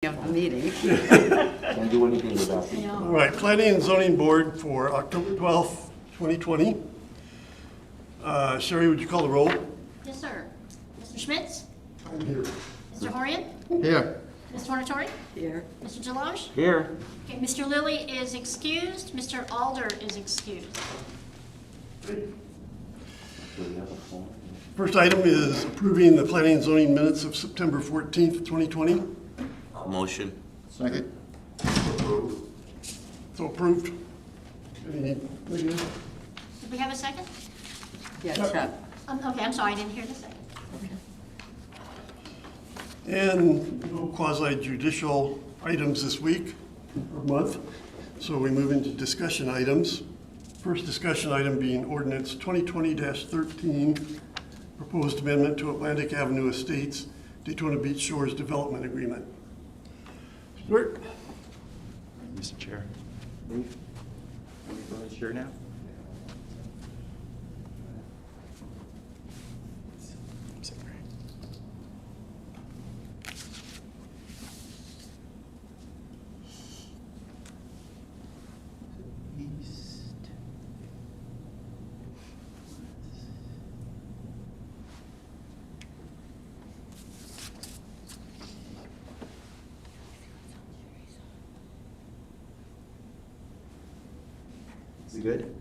of the meeting. Can't do anything without it. All right, Planning and Zoning Board for October 12th, 2020. Sherry, would you call the roll? Yes, sir. Mr. Schmitz? I'm here. Mr. Horian? Here. Ms. Tornatore? Here. Mr. Jalaj? Here. Okay, Mr. Lilly is excused. Mr. Alder is excused. First item is approving the Planning and Zoning minutes of September 14th, 2020. Motion. Second. So approved. Any negative? Did we have a second? Yeah, Chuck. Okay, I'm sorry, I didn't hear the second. And no quasi judicial items this week or month. So we move into discussion items. First discussion item being ordinance 2020-13, proposed amendment to Atlantic Avenue Estates, Daytona Beach Shores Development Agreement. Stuart? Mr. Chair. Sure now? Is it good?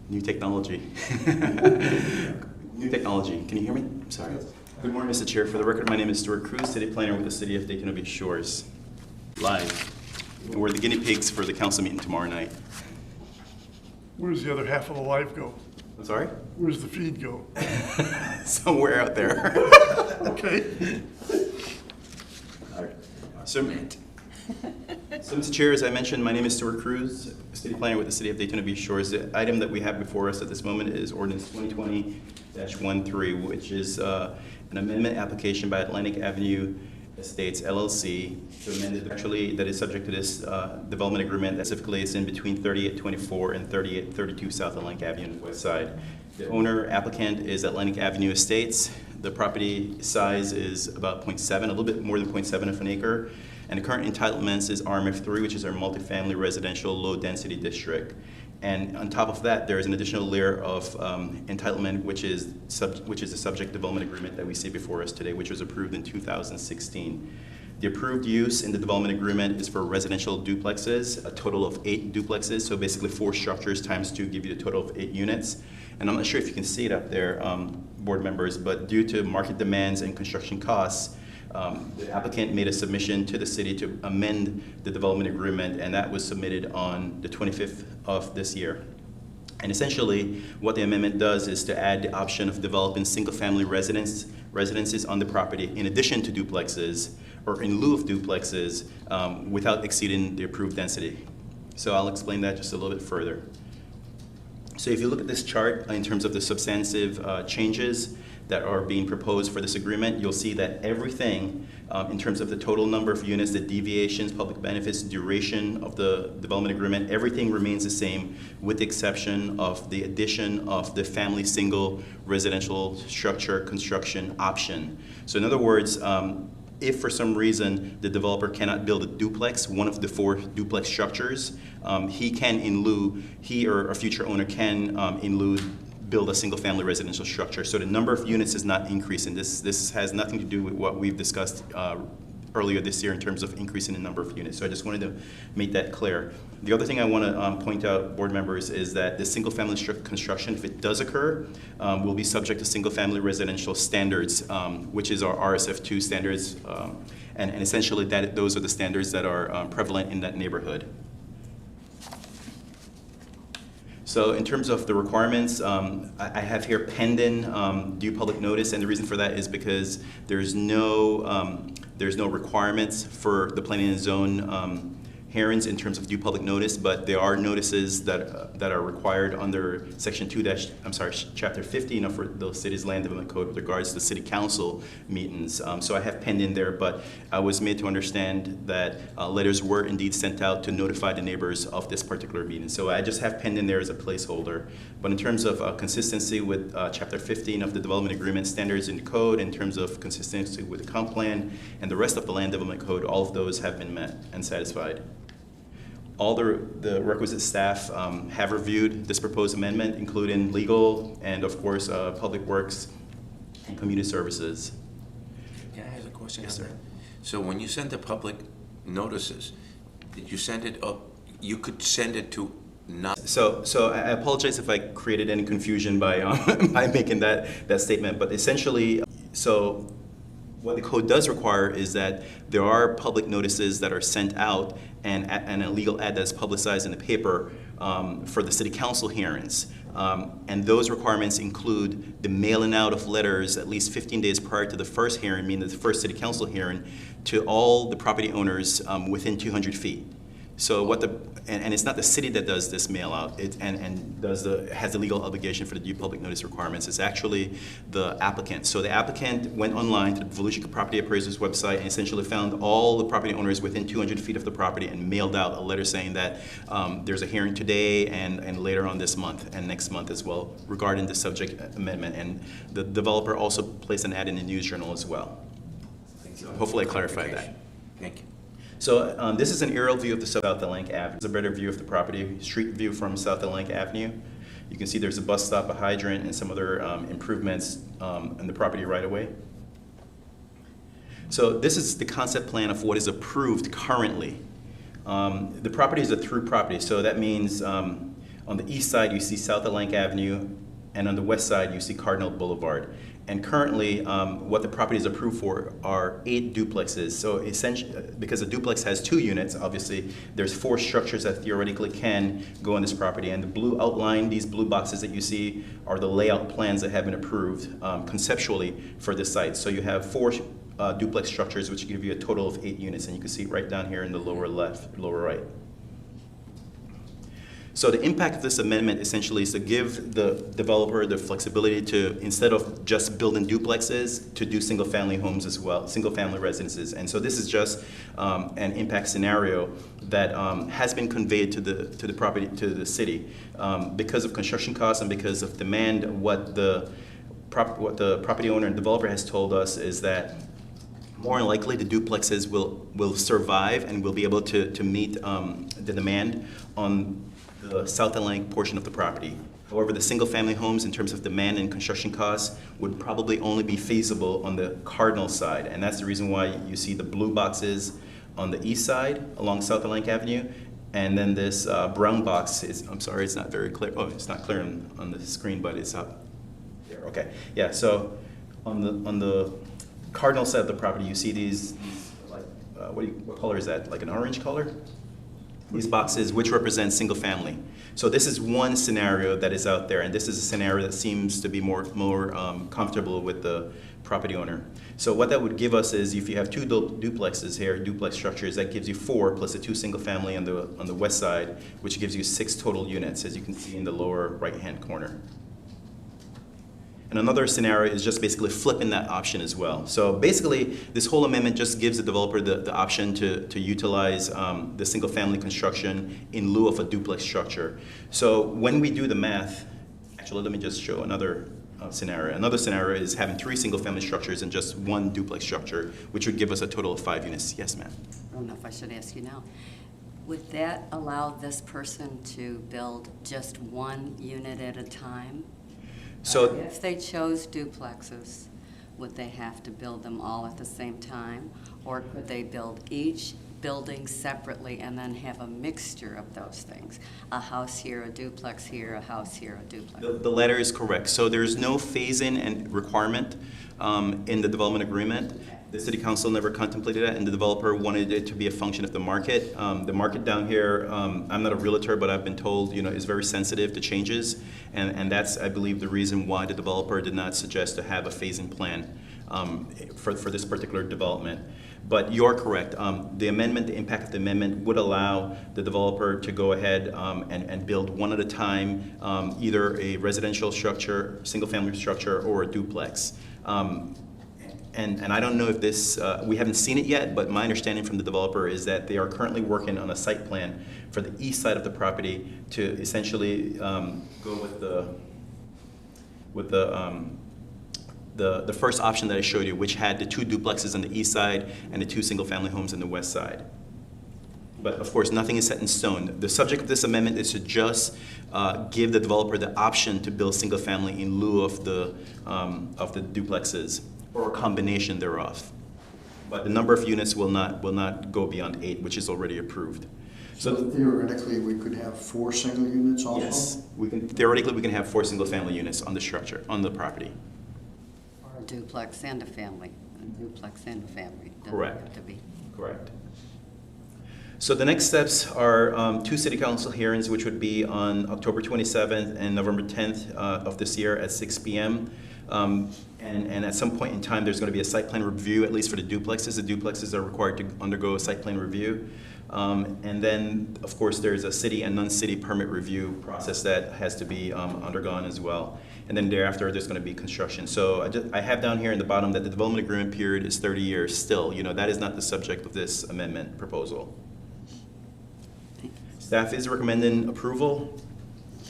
New technology. New technology. Can you hear me? I'm sorry. Good morning, Mr. Chair. For the record, my name is Stuart Cruz, City Planner with the City of Daytona Beach Shores. Live. And we're the guinea pigs for the council meeting tomorrow night. Where's the other half of the live go? I'm sorry? Where's the feed go? Somewhere out there. Okay. All right. So, Mr. Chair, as I mentioned, my name is Stuart Cruz, City Planner with the City of Daytona Beach Shores. The item that we have before us at this moment is Ordinance 2020-13, which is an amendment application by Atlantic Avenue Estates LLC to amend it actually that is subject to this development agreement that specifically is in between 3824 and 3832 South Atlantic Avenue on the west side. The owner applicant is Atlantic Avenue Estates. The property size is about 0.7, a little bit more than 0.7 of an acre. And the current entitlements is RMF3, which is our multifamily residential low-density district. And on top of that, there is an additional layer of entitlement, which is the subject development agreement that we see before us today, which was approved in 2016. The approved use in the development agreement is for residential duplexes, a total of 8 duplexes, so basically 4 structures times 2 give you a total of 8 units. And I'm not sure if you can see it up there, board members, but due to market demands and construction costs, the applicant made a submission to the city to amend the development agreement, and that was submitted on the 25th of this year. And essentially, what the amendment does is to add the option of developing single-family residences on the property in addition to duplexes, or in lieu of duplexes, without exceeding the approved density. So I'll explain that just a little bit further. So if you look at this chart in terms of the substantive changes that are being proposed for this agreement, you'll see that everything in terms of the total number of units, the deviations, public benefits, duration of the development agreement, everything remains the same with the exception of the addition of the family single residential structure construction option. So in other words, if for some reason the developer cannot build a duplex, one of the 4 duplex structures, he or a future owner can in lieu build a single-family residential structure. So the number of units is not increasing. This has nothing to do with what we've discussed earlier this year in terms of increasing the number of units. So I just wanted to make that clear. The other thing I want to point out, board members, is that the single-family construction, if it does occur, will be subject to single-family residential standards, which is our RSF2 standards, and essentially those are the standards that are prevalent in that neighborhood. So in terms of the requirements, I have here pending due public notice, and the reason for that is because there's no requirements for the planning and zone hearings in terms of due public notice, but there are notices that are required under Section Chapter 15 of the city's land development code with regards to city council meetings. So I have penned in there, but I was made to understand that letters were indeed sent out to notify the neighbors of this particular meeting. So I just have penned in there as a placeholder. But in terms of consistency with Chapter 15 of the development agreement standards in the code, in terms of consistency with the comp plan and the rest of the land development code, all of those have been met and satisfied. All the requisite staff have reviewed this proposed amendment, including legal and, of course, public works and community services. Can I ask a question? Yes, on sir. that? So when you send the public notices, did you send it up, you could send it to not, So I apologize if I created any confusion by by making that statement, but essentially, so what the code does require is that there are public notices that are sent out and a legal ad that's publicized in the paper for the city council hearings. And those requirements include the mailing out of letters at least 15 days prior to the first hearing, meaning the first city council hearing, to all the property owners within 200 feet. So and it's not the city that does this mail out and has the legal obligation for the due public notice requirements. It's actually the applicant. So the applicant went online to the Volusia Property Appraiser's website and essentially found all the property owners within 200 feet of the property and mailed out a letter saying that there's a hearing today and later on this month and next month as well regarding the subject amendment. And the developer also placed an ad in the News Journal as well. So hopefully I clarified that. thank you. So this is an aerial view of the South Atlantic Avenue. It's a better view of the property, street view from South Atlantic Avenue. You can see there's a bus stop, a hydrant, and some other improvements in the property right away. So this is the concept plan of what is approved currently. The property is a through property, so that means on the east side you see South Atlantic Avenue, and on the west side you see Cardinal Boulevard. And currently, what the property is approved for are 8 duplexes. So essentially, because a duplex has 2 units, obviously, there's 4 structures that theoretically can go on this property. And the blue outline, these blue boxes that you see, are the layout plans that have been approved conceptually for this site. So you have 4 duplex structures, which give you a total of 8 units. And you can see it right down here in the lower left, lower right. So the impact of this amendment essentially is to give the developer the flexibility to, instead of just building duplexes, to do single-family homes as well, single-family residences. And so this is just an impact scenario that has been conveyed to the property, to the city, because of construction costs and because of demand. What the property owner and developer has told us is that more than likely the duplexes will survive and will be able to meet the demand on the South Atlantic portion of the property. However, the single-family homes, in terms of demand and construction costs, would probably only be feasible on the Cardinal side, and that's the reason why you see the blue boxes on the east side along South Atlantic Avenue, and then this brown box is, I'm sorry, it's not very clear. Oh, it's not clear on the screen, but it's up there. Okay, yeah. So on the Cardinal side of the property, you see these like what color is that? Like an orange color? These boxes, which represent single family. So this is one scenario that is out there, and this is a scenario that seems to be more comfortable with the property owner. So what that would give us is, if you have 2 duplexes here, duplex structures, that gives you 4 plus the 2 single family on the west side, which gives you 6 total units, as you can see in the lower right-hand corner. And another scenario is just basically flipping that option as well. So basically, this whole amendment just gives the developer the option to utilize the single-family construction in lieu of a duplex structure. So when we do the math, actually, let me just show another scenario. Another scenario is having 3 single-family structures and just 1 duplex structure, which would give us a total of 5 units. Yes, ma'am? I don't know if I should ask you now. Would that allow this person to build just 1 unit at a time? So If they chose duplexes, would they have to build them all at the same time? Or could they build each building separately and then have a mixture of those things? A house here, a duplex here, a house here, a duplex. the latter is correct. So there's no phase-in and requirement in the development agreement. The city council never contemplated that, and the developer wanted it to be a function of the market. The market down here, I'm not a realtor, but I've been told, is very sensitive to changes, and that's, I believe, the reason why the developer did not suggest to have a phase-in plan. for this particular development. But you're correct. The amendment, the impact of the amendment would allow the developer to go ahead and build one at a time, either a residential structure, single-family structure, or a duplex. And I don't know if this, we haven't seen it yet, but my understanding from the developer is that they are currently working on a site plan for the east side of the property to essentially go with the first option that I showed you, which had the 2 duplexes on the east side and the 2 single-family homes on the west side. But of course, nothing is set in stone. The subject of this amendment is to just give the developer the option to build single-family in lieu of the duplexes, or a combination thereof. But the number of units will not go beyond 8, which is already approved. So theoretically, we could have 4 single units also? Yes, theoretically we can have 4 single-family units on the structure, on the property. Or a duplex and a family, a duplex and a family. Doesn't Correct. have to be. Correct. So the next steps are 2 city council hearings, which would be on October 27th and November 10th of this year at 6 p.m. And at some point in time, there's going to be a site plan review, at least for the duplexes. The duplexes are required to undergo a site plan review. And then, of course, there's a city and non-city permit review process that has to be undergone as well. And then thereafter, there's going to be construction. So I have down here in the bottom that the development agreement period is 30 years still. You know, that is not the subject of this amendment proposal. Staff is recommending approval,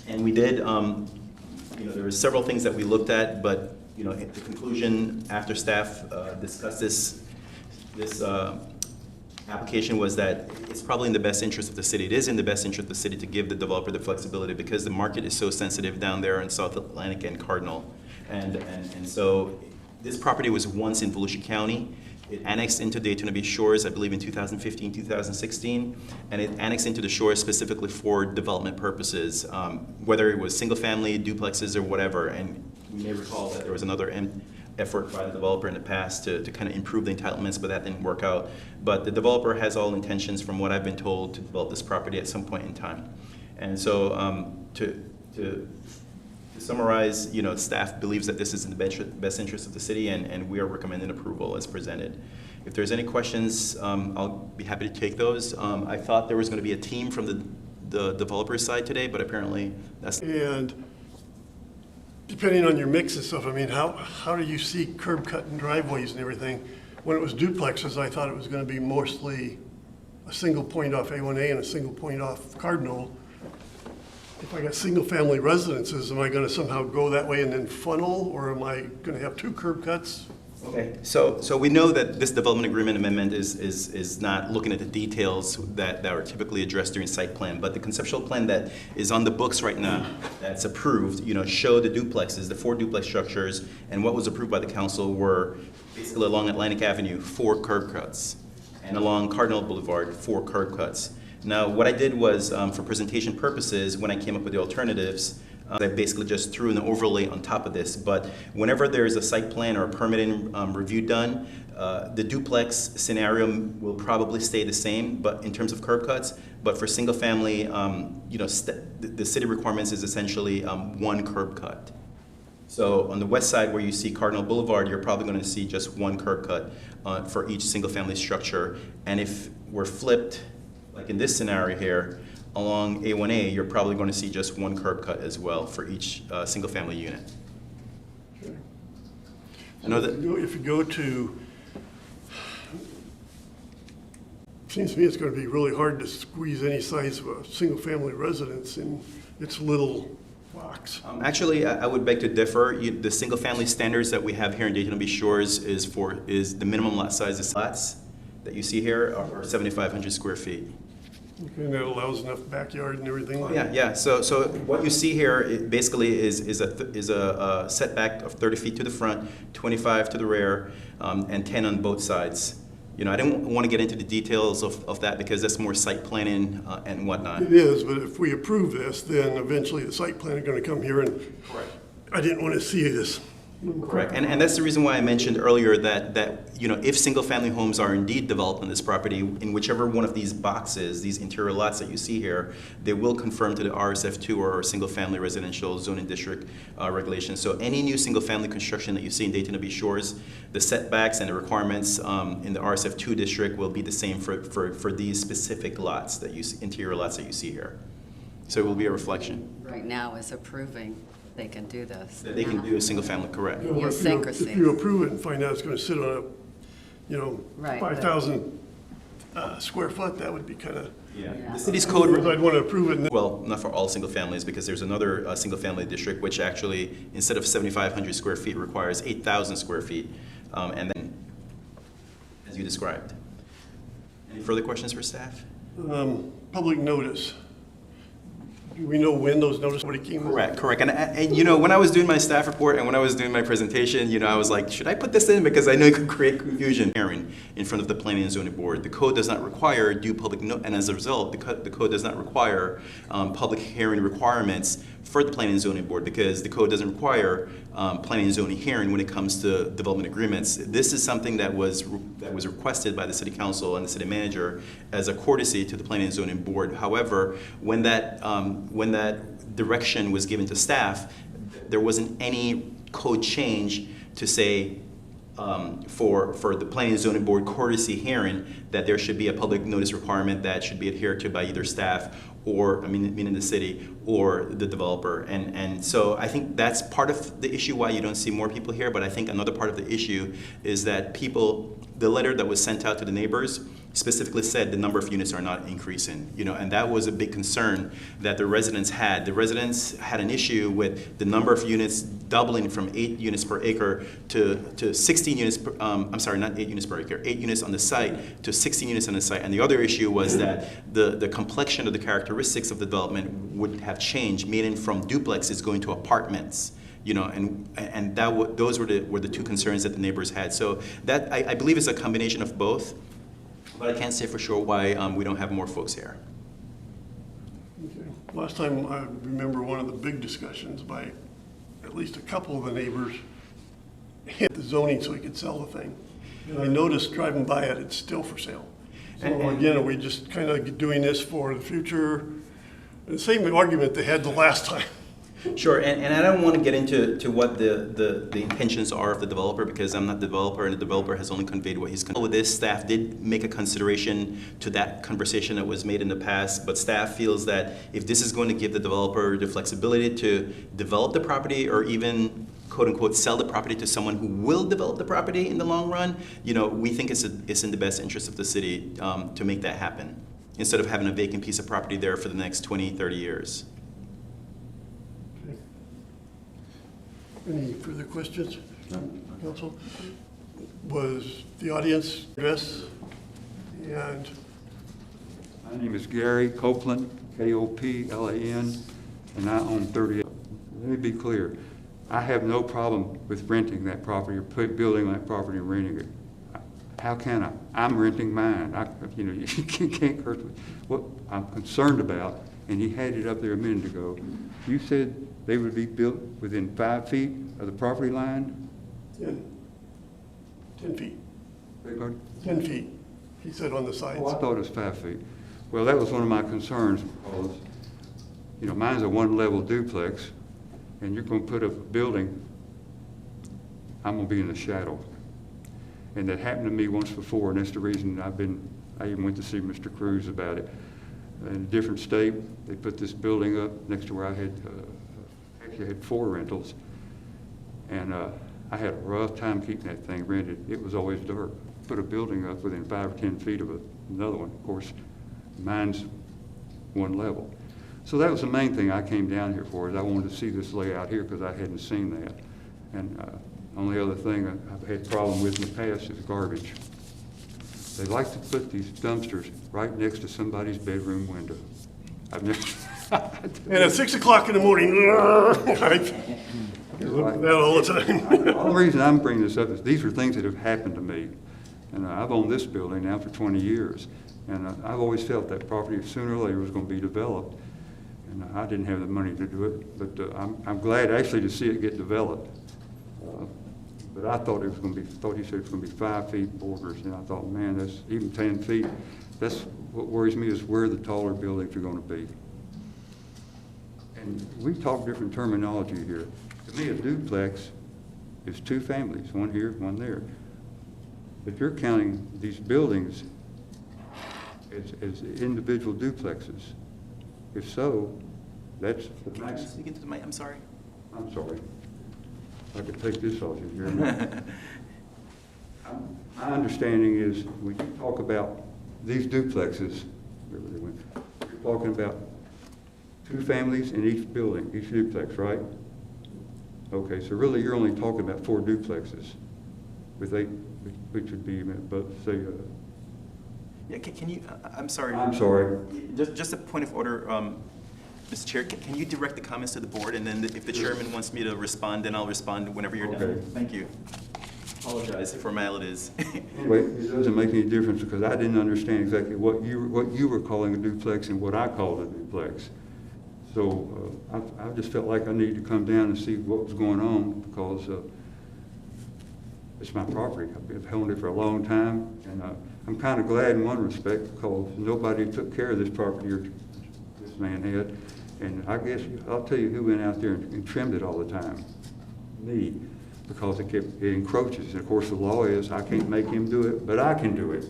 and we did, there were several things that we looked at, but, at the conclusion, after staff discussed this application, was that it's probably in the best interest of the city. It is in the best interest of the city to give the developer the flexibility because the market is so sensitive down there in South Atlantic and Cardinal. And so this property was once in Volusia County. It annexed into Daytona Beach Shores, I believe in 2015, 2016, and it annexed into the shores specifically for development purposes, whether it was single-family, duplexes, or whatever. And you may recall that there was another effort by the developer in the past to kind of improve the entitlements, but that didn't work out. But the developer has all intentions, from what I've been told, to develop this property at some point in time. And so to summarize, staff believes that this is in the best interest of the city, and we are recommending approval as presented. If there's any questions, I'll be happy to take those. I thought there was going to be a team from the developer side today, but apparently that's... And depending on your mix and stuff, I mean, how do you see curb cut and driveways and everything? When it was duplexes, I thought it was going to be mostly a single point off A1A and a single point off Cardinal. If I got single-family residences, am I going to somehow go that way and then funnel, or am I going to have 2 curb cuts? Okay, so we know that this development agreement amendment is not looking at the details that are typically addressed during site plan, but the conceptual plan that is on the books right now that's approved, show the duplexes, the 4 duplex structures, and what was approved by the council were basically along Atlantic Avenue, 4 curb cuts, and along Cardinal Boulevard, 4 curb cuts. Now, what I did was, for presentation purposes, when I came up with the alternatives, I basically just threw an overlay on top of this. But whenever there's a site plan or a permitting review done, the duplex scenario will probably stay the same, but in terms of curb cuts. But for single family, the city requirements is essentially 1 curb cut. So on the west side where you see Cardinal Boulevard, you're probably going to see just 1 curb cut for each single family structure. And if we're flipped, like in this scenario here, along A1A, you're probably going to see just 1 curb cut as well for each single-family unit. Okay. I know that. If you go to, seems to me it's going to be really hard to squeeze any size of a single-family residence in its little box. Actually, I would beg to differ. The single-family standards that we have here in Daytona Beach Shores is the minimum lot size of lots that you see here are 7,500 square feet. Okay, and that allows enough backyard and everything? Oh, yeah. So what you see here basically is a setback of 30 feet to the front, 25 to the rear, and 10 on both sides. I didn't want to get into the details of that because that's more site planning and whatnot. It is, but if we approve this, then eventually the site plan is going to come here and Correct. I didn't want to see this Correct, and that's the reason why I mentioned earlier that if single-family homes are indeed developed on this property, in whichever one of these boxes, these interior lots that you see here, they will conform to the RSF2 or single-family residential zoning district regulations. So any new single-family construction that you see in Daytona Beach Shores, the setbacks and the requirements in the RSF2 district will be the same for these specific lots that you see, interior lots that you see here. So it will be a reflection Right now is approving they can do this. that they can do a single-family, correct? You know, Idiosyncrasy. If you approve it and find out it's going to sit on Right, 5,000 square foot, that would be kind of, Yeah. Yeah. The city's code. I'd want to approve it and then Well, not for all single families, because there's another single-family district which actually, instead of 7,500 square feet, requires 8,000 square feet, and then, as you described. Any further questions for staff? public notice. Do we know when those notices already came out? Correct. And when I was doing my staff report and when I was doing my presentation, I was like, should I put this in? Because I know it could create confusion. Hearing in front of the Planning and Zoning Board. The code does not require due public and as a result, the code does not require public hearing requirements for the Planning and Zoning Board because the code doesn't require planning and zoning hearing when it comes to development agreements. This is something that was requested by the City Council and the City Manager as a courtesy to the Planning and Zoning Board. However, when that direction was given to staff, there wasn't any code change to say for the Planning and Zoning Board courtesy hearing that there should be a public notice requirement that should be adhered to by either staff or, meaning the city, or the developer. And so I think that's part of the issue why you don't see more people here, but I think another part of the issue is that the letter that was sent out to the neighbors specifically said the number of units are not increasing, and that was a big concern that the residents had. The residents had an issue with the number of units doubling from 8 units per acre to 16 units per, I'm sorry, not 8 units per acre, 8 units on the site to 16 units on the site. And the other issue was that the complexion of the characteristics of the development would have changed, meaning from duplexes going to apartments. And those were the two concerns that the neighbors had. So that I believe is a combination of both, but I can't say for sure why we don't have more folks here. Okay. Last time, I remember one of the big discussions by at least a couple of the neighbors hit the zoning so he could sell the thing. And I noticed driving by it, it's still for sale. So again, are we just kind of doing this for the future? The same argument they had the last time. Sure, and I don't want to get into what the intentions are of the developer because I'm not the developer and the developer has only conveyed what he's conveyed. With this, staff did make a consideration to that conversation that was made in the past, but staff feels that if this is going to give the developer the flexibility to develop the property or even quote unquote sell the property to someone who will develop the property in the long run, we think it's in the best interest of the city to make that happen instead of having a vacant piece of property there for the next 20, 30 years. Any further questions, Council? Was the audience addressed? And My name is Gary Copeland, Koplan, and I own 38. Let me be clear. I have no problem with renting that property or building that property and renting it. How can I? I'm renting mine. You can't curse me. What I'm concerned about, and he had it up there a minute ago, you said they would be built within 5 feet of the property line? 10 feet. Beg your pardon? 10 feet, he said on the sides. Oh, I thought it was 5 feet. Well, that was one of my concerns because, mine's a one-level duplex, and you're going to put up a building, I'm going to be in the shadow. And that happened to me once before, and that's the reason I even went to see Mr. Cruz about it. In a different state, they put this building up next to where I had 4 rentals. And I had a rough time keeping that thing rented. It was always dark. Put a building up within 5 or 10 feet of another one. Of course, mine's one level. So that was the main thing I came down here for, is I wanted to see this layout here because I hadn't seen that. And only other thing I've had problem with in the past is garbage. They like to put these dumpsters right next to somebody's bedroom window. I've never. And at 6 o'clock in the morning, I look at that all the time. The only reason I'm bringing this up is these are things that have happened to me. And I've owned this building now for 20 years. And I've always felt that property sooner or later was going to be developed. And I didn't have the money to do it, but I'm glad actually to see it get developed. But I thought he said it was gonna be 5 feet borders, and I thought, man, that's even 10 feet. That's what worries me, is where the taller buildings are gonna be. And we talk different terminology here. To me, a duplex is 2 families, one here, one there. But you're counting these buildings as individual duplexes. If so, that's the Can you max. speak into the mic? I'm sorry. I'm sorry. I could take this off you here. My understanding is, when you talk about these duplexes, wherever they went, you're talking about 2 families in each building, each duplex, right? Okay, so really you're only talking about 4 duplexes, with 8, which would be, but say, Yeah, can you, I'm sorry. I'm sorry. Just a point of order, Mr. Chair, can you direct the comments to the board, and then if the chairman wants me to respond, then I'll respond whenever you're done. Okay. Thank you. Apologize for formalities. Anyway, it doesn't make any difference, because I didn't understand exactly what you were calling a duplex and what I called a duplex. So I just felt like I needed to come down and see what was going on, because it's my property. I've owned it for a long time, and I'm kind of glad in one respect, because nobody took care of this property this man had. And I guess I'll tell you who went out there and trimmed it all the time. Me. Because it encroaches. And of course, the law is I can't make him do it, but I can do it.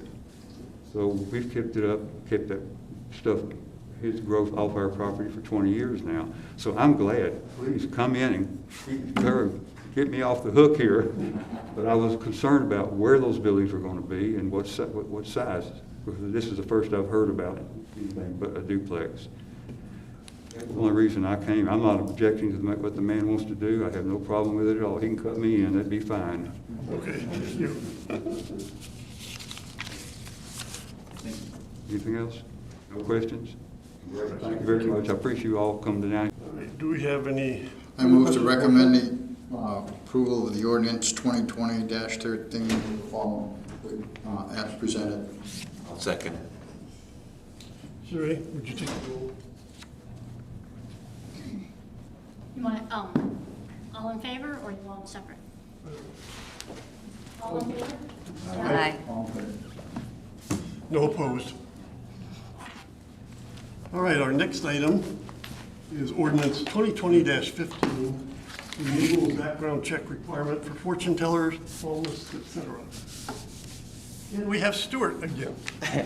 So we've kept it up, kept that stuff, his growth off our property for 20 years now. So I'm glad. Please come in and get me off the hook here. But I was concerned about where those buildings were going to be and what size. Because this is the first I've heard about anything but a duplex. That's the only reason I came. I'm not objecting to what the man wants to do. I have no problem with it at all. He can cut me in, that'd be fine. Okay, thank you. Anything else? No questions? Thank you very much. I appreciate you all coming tonight. All right, do we have any? I move to recommend the approval of the ordinance 2020-13 following, as presented. I'll second. Sherry, would you take the roll? You want, all in favor, or you want them separate? All in favor? Aye. No opposed. All right, our next item is ordinance 2020-15, removal of background check requirement for fortune tellers, palmists, etc. And we have Stuart again. I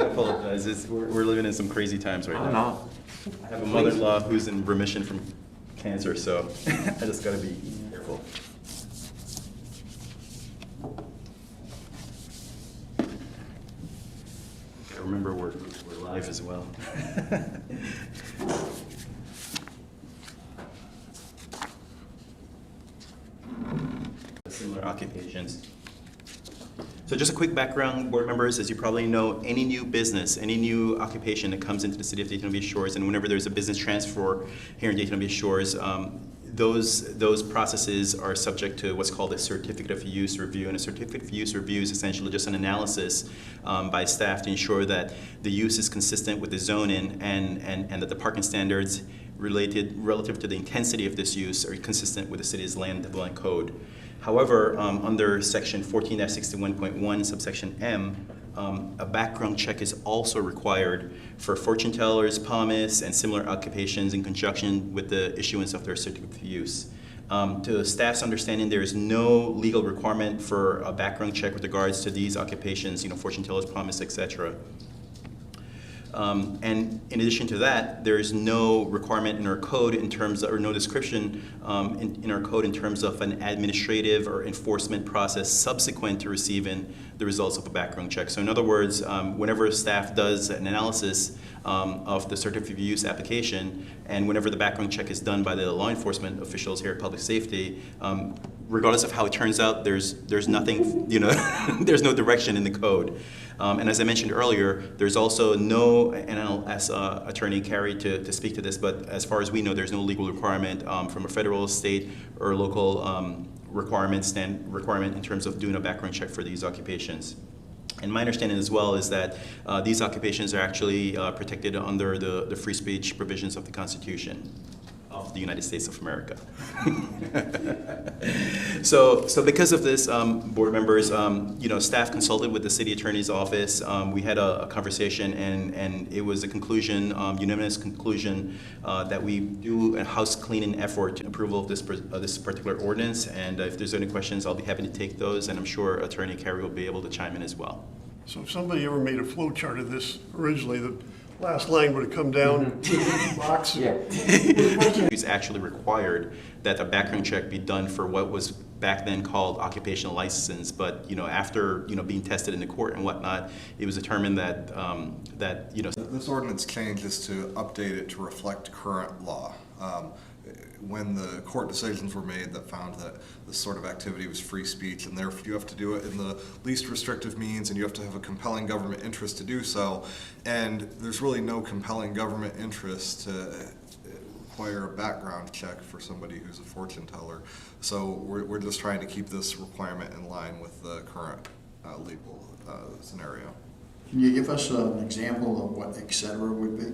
apologize. We're living in some crazy times right now. No. I have a mother-in-law who's in remission from cancer, so I just gotta be careful. Gotta remember we're live as well. Similar occupations. So just a quick background, board members, as you probably know, any new business, any new occupation that comes into the city of Daytona Beach Shores, and whenever there's a business transfer here in Daytona Beach Shores, those processes are subject to what's called a certificate of use review. And a certificate of use review is essentially just an analysis by staff to ensure that the use is consistent with the zoning and that the parking standards relative to the intensity of this use are consistent with the city's land development code. However, under section 14-61.1 subsection M, a background check is also required for fortune tellers, palmists, and similar occupations in conjunction with the issuance of their certificate of use. To staff's understanding, there is no legal requirement for a background check with regards to these occupations, fortune tellers, palmists, etc. And in addition to that, there is no requirement in our code in terms of, or no description in our code in terms of an administrative or enforcement process subsequent to receiving the results of a background check. So in other words, whenever staff does an analysis of the certificate of use application, and whenever the background check is done by the law enforcement officials here at Public Safety, regardless of how it turns out, there's nothing, there's no direction in the code. And as I mentioned earlier, there's also no, and I'll ask Attorney Carey to speak to this, but as far as we know, there's no legal requirement from a federal, state, or local requirement in terms of doing a background check for these occupations. And my understanding as well is that these occupations are actually protected under the free speech provisions of the Constitution. of the United States of America. So because of this, board members, staff consulted with the city attorney's office. We had a conversation, and it was a conclusion, unanimous conclusion, that we do a house cleaning effort in approval of this particular ordinance. And if there's any questions, I'll be happy to take those, and I'm sure Attorney Carey will be able to chime in as well. So if somebody ever made a flow chart of this originally, the last line would have come down to the box. It's actually required that a background check be done for what was back then called occupational license, but after being tested in the court and whatnot, it was determined that This ordinance change is to update it to reflect current law. When the court decisions were made that found that this sort of activity was free speech, and therefore you have to do it in the least restrictive means, and you have to have a compelling government interest to do so, and there's really no compelling government interest to require a background check for somebody who's a fortune teller. So we're just trying to keep this requirement in line with the current legal scenario. Can you give us an example of what et cetera would be?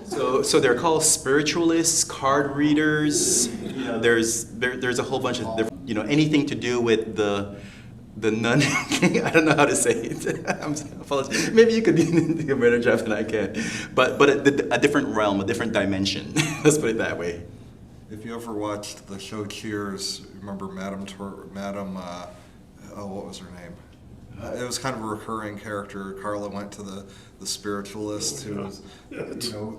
So they're called spiritualists, card readers. There's a whole bunch of different, anything to do with the nun. I don't know how to say it. I'm apologize. Maybe you could do a better job than I can. But a different realm, a different dimension. Let's put it that way. If you ever watched the show Cheers, remember Madam what was her name? It was kind of a recurring character. Carla went to the spiritualist who was,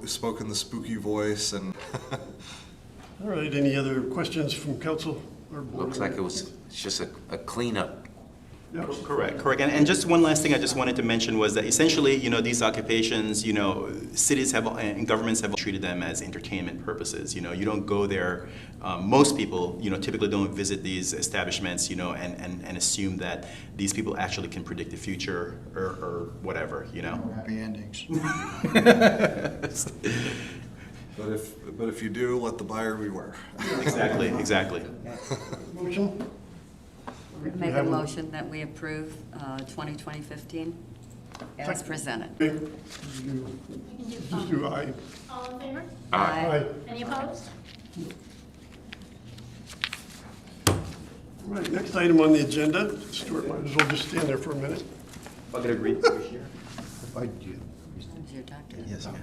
spoke in the spooky voice. And All right, any other questions from council or board? Looks like it's just a cleanup. Yeah. Correct. And just one last thing I just wanted to mention was that essentially, these occupations, cities have and governments have treated them as entertainment purposes. You don't go there. Most people, typically don't visit these establishments, and assume that these people actually can predict the future or whatever, No happy endings. but if you do, let the buyer beware. Exactly. Motion? Make a motion that we approve 2020-15 as presented. Just do aye. All in favor? Aye. Any opposed? All right, next item on the agenda. Stuart might as well just stand there for a minute. If I could agree here. Who's your doctor? Yes. Okay.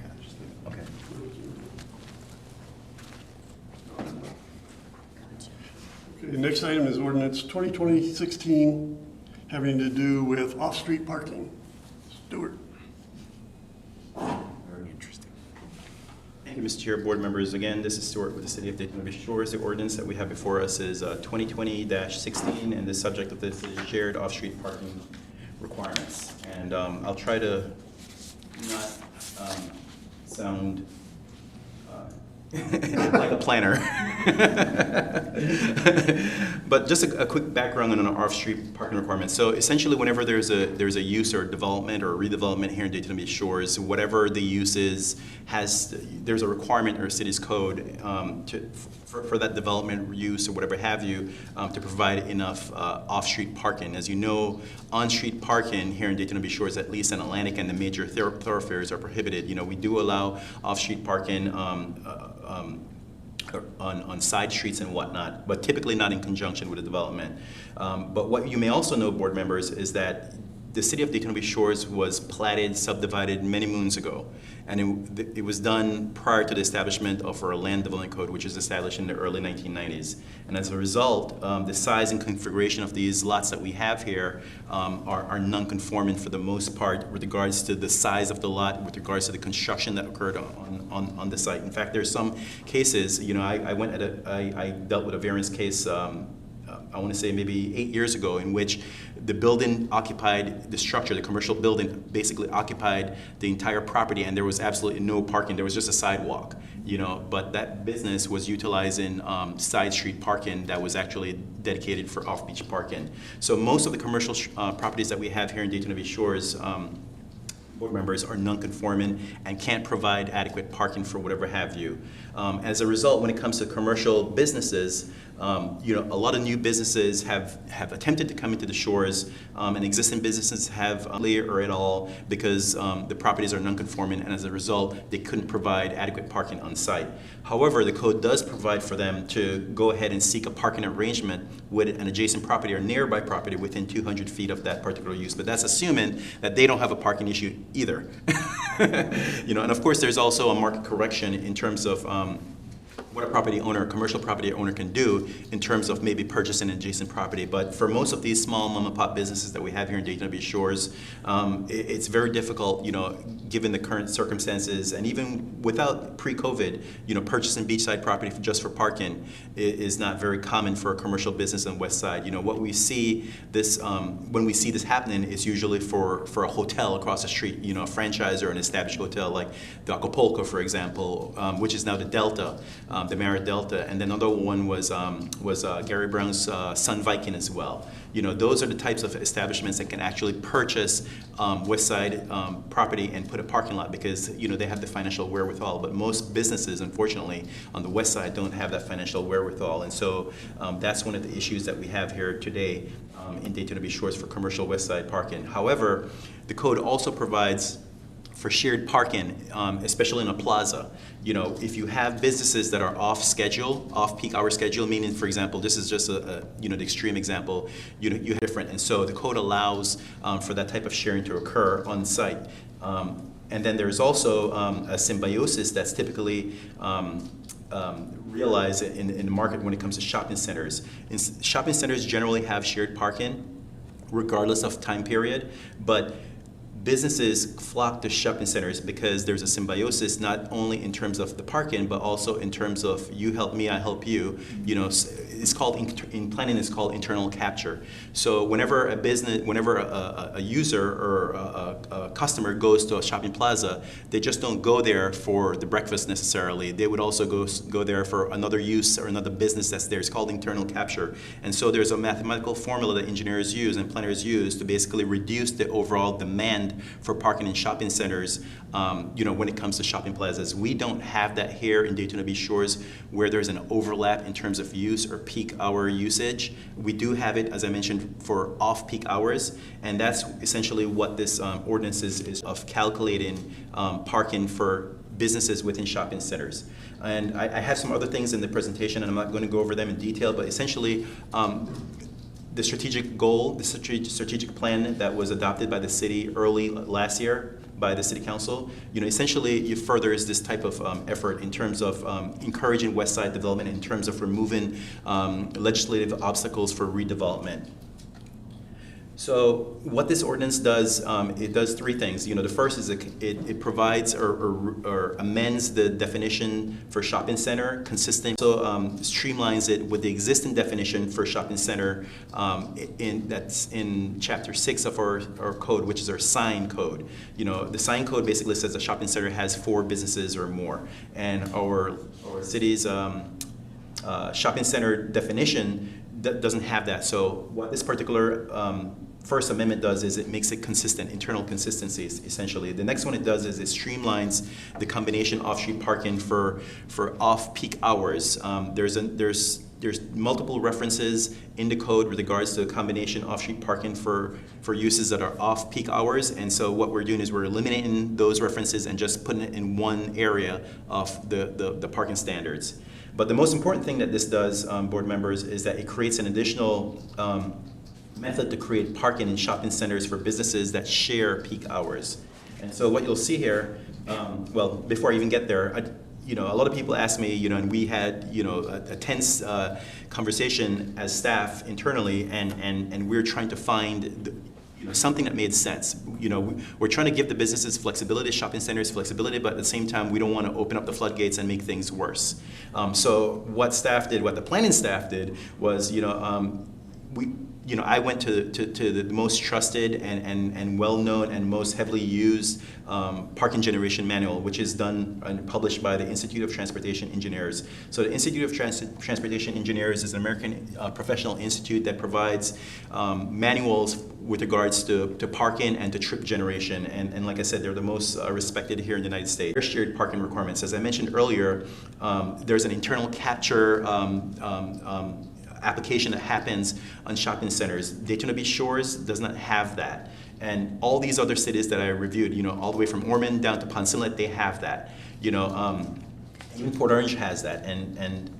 Okay, next item is ordinance 2020-16 having to do with off-street parking. Stuart. Very interesting. Thank you, Mr. Chair, board members. Again, this is Stuart with the City of Daytona Beach Shores. The ordinance that we have before us is 2020-16, and the subject of this is shared off-street parking requirements. And I'll try to not sound like a planner. But just a quick background on our off-street parking requirements. So essentially, whenever there's a use or development or redevelopment here in Daytona Beach Shores, whatever the use is, there's a requirement in our city's code for that development use or whatever have you to provide enough off-street parking. As you know, on-street parking here in Daytona Beach Shores, at least in Atlantic and the major thoroughfares, are prohibited. We do allow off-street parking on side streets and whatnot, but typically not in conjunction with a development. But what you may also know, board members, is that the City of Daytona Beach Shores was platted, subdivided many moons ago. And it was done prior to the establishment of our land development code, which was established in the early 1990s. And as a result, the size and configuration of these lots that we have here are non-conforming for the most part with regards to the size of the lot, with regards to the construction that occurred on the site. In fact, there's some cases, I dealt with a variance case I want to say maybe 8 years ago, in which the building occupied the structure, the commercial building basically occupied the entire property, and there was absolutely no parking. There was just a sidewalk, but that business was utilizing side street parking that was actually dedicated for off-beach parking. So most of the commercial properties that we have here in Daytona Beach Shores, board members are non-conforming and can't provide adequate parking for whatever have you. As a result, when it comes to commercial businesses, a lot of new businesses have attempted to come into the shores, and existing businesses have or at all because the properties are non-conforming, and as a result, they couldn't provide adequate parking on site. However, the code does provide for them to go ahead and seek a parking arrangement with an adjacent property or nearby property within 200 feet of that particular use. But that's assuming that they don't have a parking issue either. And of course, there's also a market correction in terms of what a property owner, a commercial property owner can do in terms of maybe purchasing an adjacent property. But for most of these small mom and pop businesses that we have here in Daytona Beach Shores, it's very difficult, given the current circumstances, and even without pre-COVID, purchasing beachside property just for parking is not very common for a commercial business on the west side. What we see this, when we see this happening is usually for a hotel across the street, a franchise or an established hotel like the Acapulco, for example, which is now the Delta. The Marriott Delta, and then another one was Gary Brown's Sun Viking as well. Those are the types of establishments that can actually purchase west side property and put a parking lot because they have the financial wherewithal. But most businesses, unfortunately, on the west side don't have that financial wherewithal, and so that's one of the issues that we have here today in Daytona Beach Shores for commercial west side parking. However, the code also provides for shared parking, especially in a plaza. If you have businesses that are off schedule, off peak hour schedule, meaning, for example, this is just the extreme example, you have different, and so the code allows for that type of sharing to occur on site. And then there's also a symbiosis that's typically realized in the market when it comes to shopping centers. Shopping centers generally have shared parking, regardless of time period, but businesses flock to shopping centers because there's a symbiosis not only in terms of the parking, but also in terms of you help me, I help you. It's called in planning. It's called internal capture. So whenever a user or a customer goes to a shopping plaza, they just don't go there for the breakfast necessarily. They would also go there for another use or another business that's there. It's called internal capture. And so there's a mathematical formula that engineers use and planners use to basically reduce the overall demand for parking in shopping centers, when it comes to shopping plazas. We don't have that here in Daytona Beach Shores where there's an overlap in terms of use or peak hour usage. We do have it, as I mentioned, for off-peak hours, and that's essentially what this ordinance is of calculating parking for businesses within shopping centers. And I have some other things in the presentation, and I'm not going to go over them in detail, but essentially, the strategic goal, the strategic plan that was adopted by the city early last year by the city council, essentially it furthers this type of effort in terms of encouraging west side development, in terms of removing legislative obstacles for redevelopment. So what this ordinance does, it does three things. The first is it provides or amends the definition for shopping center consistent. So streamlines it with the existing definition for shopping center that's in Chapter 6 of our code, which is our sign code. The sign code basically says a shopping center has 4 businesses or more, and our city's shopping center definition doesn't have that. So what this particular First Amendment does is it makes it consistent, internal consistencies, essentially. The next one it does is it streamlines the combination off-street parking for off-peak hours. There's multiple references in the code with regards to a combination off-street parking for uses that are off-peak hours, and so what we're doing is we're eliminating those references and just putting it in one area of the parking standards. But the most important thing that this does, board members, is that it creates an additional method to create parking in shopping centers for businesses that share peak hours. And so what you'll see here, well, before I even get there, a lot of people ask me, and we had, a tense conversation as staff internally, and we're trying to find something that made sense. We're trying to give the businesses flexibility, shopping centers flexibility, but at the same time, we don't want to open up the floodgates and make things worse. So what the planning staff did was, I went to the most trusted and well-known and most heavily used parking generation manual, which is done and published by the Institute of Transportation Engineers. So the Institute of Transportation Engineers is an American professional institute that provides manuals with regards to parking and to trip generation. And like I said, they're the most respected here in the United States. Shared parking requirements. As I mentioned earlier, there's an internal capture application that happens on shopping centers. Daytona Beach Shores does not have that. And all these other cities that I reviewed, all the way from Ormond down to Ponce Inlet, they have that. Even Port Orange has that. And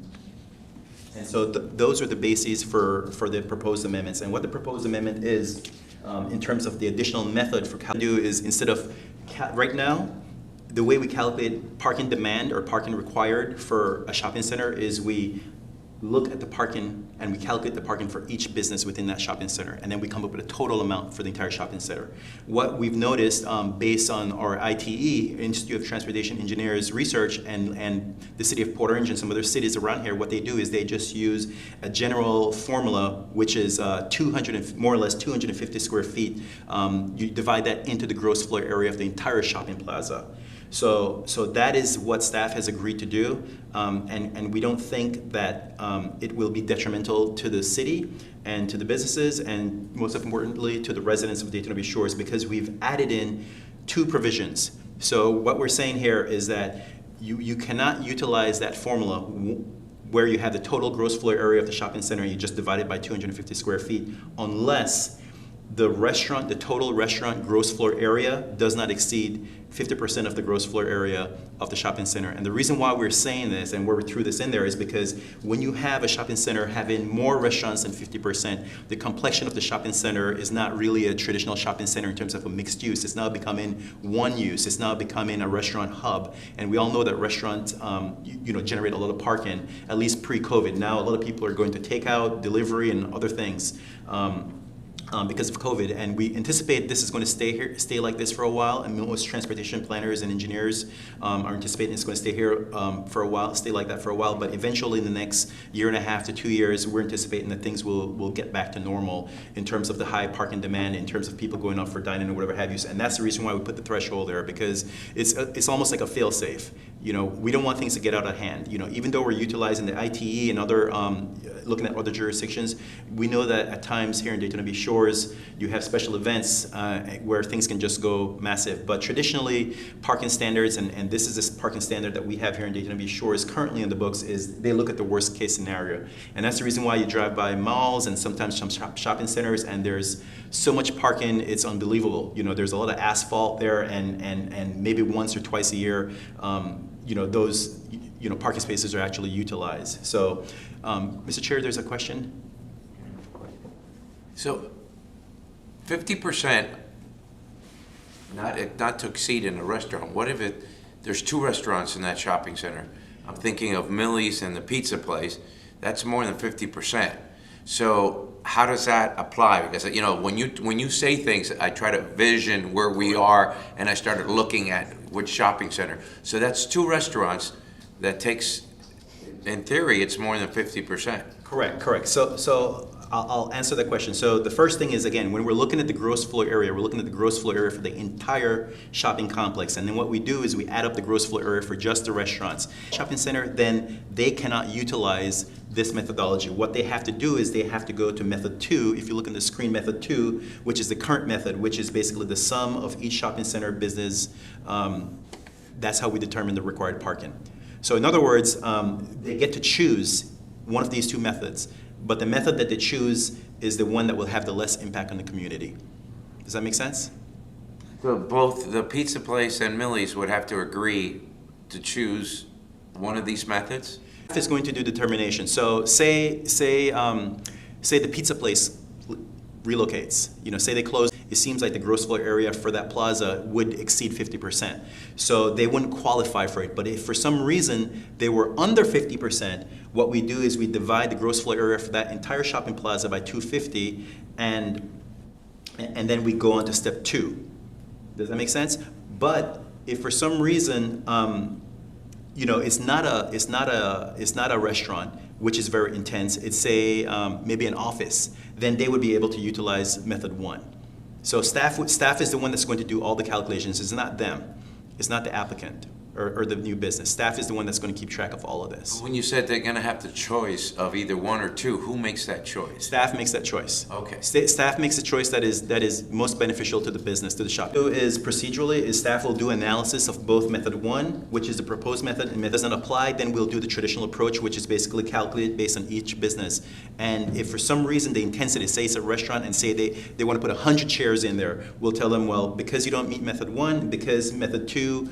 so those are the bases for the proposed amendments. And what the proposed amendment is, in terms of the additional method for do is instead of, right now, the way we calculate parking demand or parking required for a shopping center is we look at the parking and we calculate the parking for each business within that shopping center, and then we come up with a total amount for the entire shopping center. What we've noticed based on our ITE, Institute of Transportation Engineers research, and the city of Port Orange and some other cities around here, what they do is they just use a general formula, which is more or less 250 square feet. You divide that into the gross floor area of the entire shopping plaza. So that is what staff has agreed to do, and we don't think that it will be detrimental to the city and to the businesses, and most importantly to the residents of Daytona Beach Shores, because we've added in 2 provisions. So what we're saying here is that you cannot utilize that formula where you have the total gross floor area of the shopping center and you just divide it by 250 square feet unless the total restaurant gross floor area does not exceed 50% of the gross floor area of the shopping center. And the reason why we're saying this and where we threw this in there is because when you have a shopping center having more restaurants than 50%, the complexion of the shopping center is not really a traditional shopping center in terms of a mixed use. It's now becoming one use. It's now becoming a restaurant hub. And we all know that restaurants generate a lot of parking, at least pre-COVID. Now a lot of people are going to takeout, delivery, and other things. Because of COVID, and we anticipate this is going to stay like this for a while, and most transportation planners and engineers are anticipating it's going to stay here for a while, stay like that for a while, but eventually in the next 1.5 to 2 years, we're anticipating that things will get back to normal in terms of the high parking demand, in terms of people going out for dining or whatever have you, and that's the reason why we put the threshold there, because it's almost like a fail-safe. We don't want things to get out of hand. Even though we're utilizing the ITE and other, looking at other jurisdictions, we know that at times here in Daytona Beach Shores, you have special events where things can just go massive. But traditionally, parking standards, and this is this parking standard that we have here in Daytona Beach Shores currently in the books, is they look at the worst case scenario. And that's the reason why you drive by malls and sometimes some shopping centers, and there's so much parking, it's unbelievable. There's a lot of asphalt there, and maybe once or twice a year, those parking spaces are actually utilized. So, Mr. Chair, there's a question. So 50%, not to exceed in a restaurant. What if there's 2 restaurants in that shopping center? I'm thinking of Millie's and the pizza place. That's more than 50%. So how does that apply? Because when you say things, I try to vision where we are, and I started looking at which shopping center. So that's 2 restaurants. That takes, in theory, it's more than 50%. Correct. So I'll answer that question. So the first thing is, again, when we're looking at the gross floor area, we're looking at the gross floor area for the entire shopping complex. And then what we do is we add up the gross floor area for just the restaurants. Shopping center, then they cannot utilize this methodology. What they have to do is they have to go to method 2. If you look on the screen, method 2, which is the current method, which is basically the sum of each shopping center business. That's how we determine the required parking. So in other words, they get to choose one of these 2 methods. But the method that they choose is the one that will have the less impact on the community. Does that make sense? So both the pizza place and Millie's would have to agree to choose one of these methods? It's going to do determination. So say the pizza place relocates. Say they close. It seems like the gross floor area for that plaza would exceed 50%. So they wouldn't qualify for it. But if for some reason they were under 50%, what we do is we divide the gross floor area for that entire shopping plaza by 250, and then we go on to step 2. Does that make sense? But if for some reason it's not a restaurant, which is very intense. It's maybe an office. Then they would be able to utilize method 1. So staff is the one that's going to do all the calculations. It's not them. It's not the applicant or the new business. Staff is the one that's going to keep track of all of this. When you said they're gonna have the choice of either 1 or 2, who makes that choice? Staff makes that choice. Okay. Staff makes a choice that is most beneficial to the business, to the shop. So procedurally, staff will do analysis of both method 1, which is the proposed method, and if it doesn't apply, then we'll do the traditional approach, which is basically calculated based on each business. And if for some reason the intensity, say it's a restaurant and say they want to put 100 chairs in there, we'll tell them, well, because you don't meet method 1, because method 2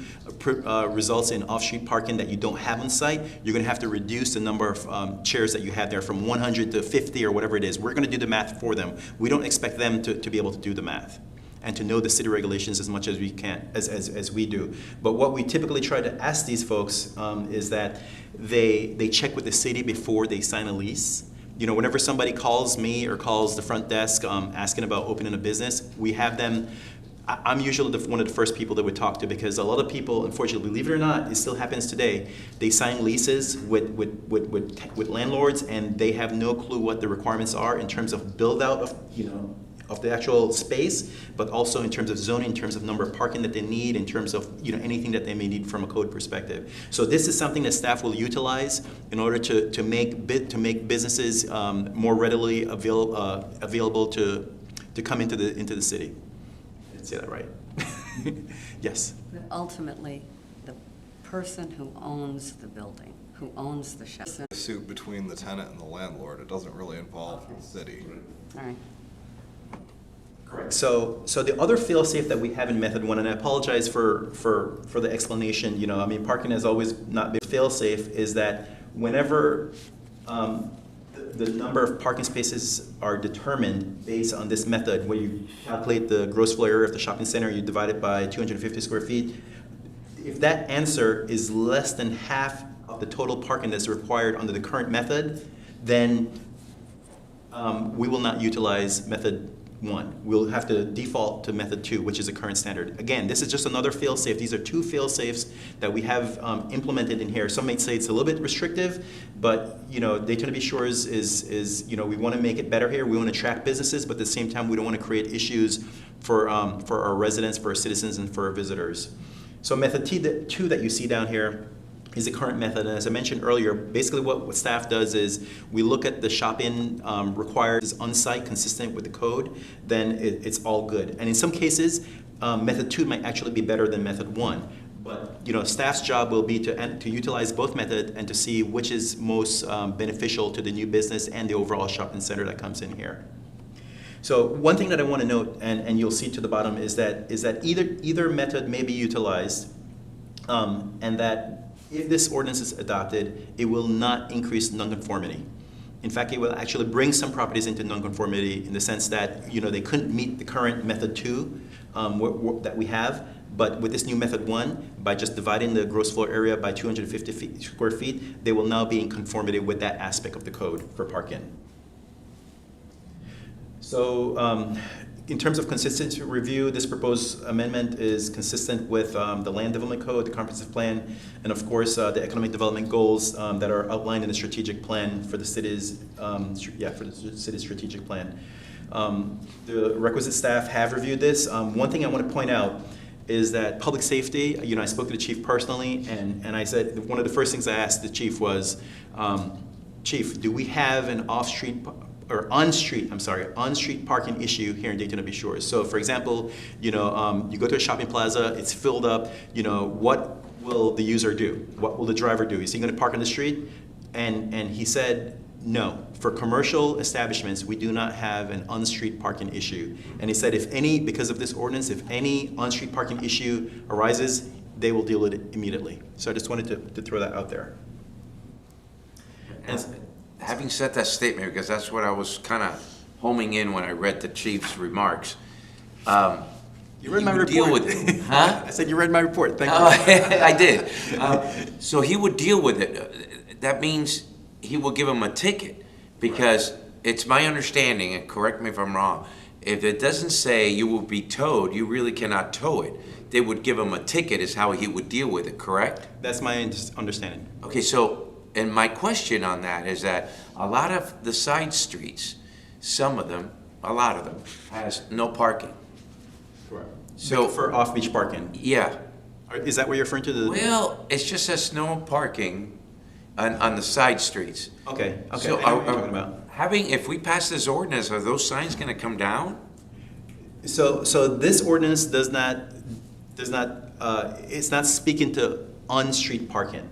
results in off-street parking that you don't have on site, you're going to have to reduce the number of chairs that you have there from 100 to 50 or whatever it is. We're going to do the math for them. We don't expect them to be able to do the math and to know the city regulations as much as we can, as we do. But what we typically try to ask these folks is that they check with the city before they sign a lease. Whenever somebody calls me or calls the front desk asking about opening a business, we have them. I'm usually one of the first people that we talk to, because a lot of people, unfortunately, believe it or not, it still happens today. They sign leases with landlords, and they have no clue what the requirements are in terms of build out of the actual space, but also in terms of zoning, in terms of number of parking that they need, in terms of anything that they may need from a code perspective. So this is something that staff will utilize in order to make businesses more readily available to come into the city. Say that right. Yes. But ultimately, the person who owns the building, who owns the shop. A suit between the tenant and the landlord. It doesn't really involve the city. All right. Correct. So the other fail-safe that we have in method 1, and I apologize for the explanation. Parking has always not been fail-safe. Is that whenever the number of parking spaces are determined based on this method, where you calculate the gross floor area of the shopping center, you divide it by 250 square feet. If that answer is less than half of the total parking that's required under the current method, then we will not utilize method 1. We'll have to default to method 2, which is the current standard. Again, this is just another fail-safe. These are 2 fail-safes that we have implemented in here. Some may say it's a little bit restrictive, but Daytona Beach Shores is we want to make it better here. We want to attract businesses, but at the same time, we don't want to create issues for our residents, for our citizens, and for our visitors. So method 2 that you see down here is the current method. And as I mentioned earlier, basically what staff does is we look at the shop-in required is on-site, consistent with the code, then it's all good. And in some cases, method 2 might actually be better than method 1. But staff's job will be to utilize both methods and to see which is most beneficial to the new business and the overall shopping center that comes in here. So one thing that I want to note, and you'll see to the bottom, is that either method may be utilized, and that if this ordinance is adopted, it will not increase nonconformity. In fact, it will actually bring some properties into nonconformity in the sense that they couldn't meet the current method 2 that we have, but with this new method 1, by just dividing the gross floor area by 250 square feet, they will now be in conformity with that aspect of the code for parking. So in terms of consistency review, this proposed amendment is consistent with the Land Development Code, the Comprehensive Plan, and of course the economic development goals that are outlined in the strategic plan for the city's strategic plan. The requisite staff have reviewed this. One thing I want to point out is that public safety, I spoke to the chief personally, and I said, one of the first things I asked the chief was, Chief, do we have an on-street parking issue here in Daytona Beach Shores? So for example, you go to a shopping plaza, it's filled up, what will the user do? What will the driver do? Is he gonna park on the street? And he said, no. For commercial establishments, we do not have an on-street parking issue. And he said because of this ordinance, if any on-street parking issue arises, they will deal with it immediately. So I just wanted to throw that out there. And having said that statement, because that's what I was kind of homing in when I read the chief's remarks. You read my report. Deal with it, huh? I said you read my report. Thank you. I did. So he would deal with it. That means he will give him a ticket, because it's my understanding, and correct me if I'm wrong, if it doesn't say you will be towed, you really cannot tow it. they would give him a ticket is how he would deal with it, correct? That's my understanding. Okay, so, and my question on that is that a lot of the side streets, some of them, a lot of them, has no parking. Correct. So, For off-beach parking. yeah. Is that what you're referring to? Well, it's just says no parking on the side streets. Okay, So I know what you're talking about. if we pass this ordinance, are those signs gonna come down? So this ordinance does not, it's not speaking to on-street parking.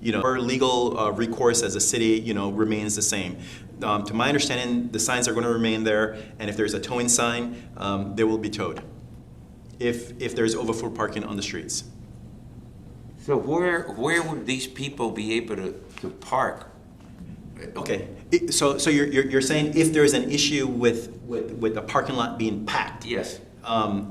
You know, our legal recourse as a city, you know, remains the same. To my understanding, the signs are going to remain there, and if there's a towing sign, they will be towed. If there's overflow parking on the streets. So where would these people be able to park? Okay, so you're saying if there's an issue with the parking lot being packed? Yes.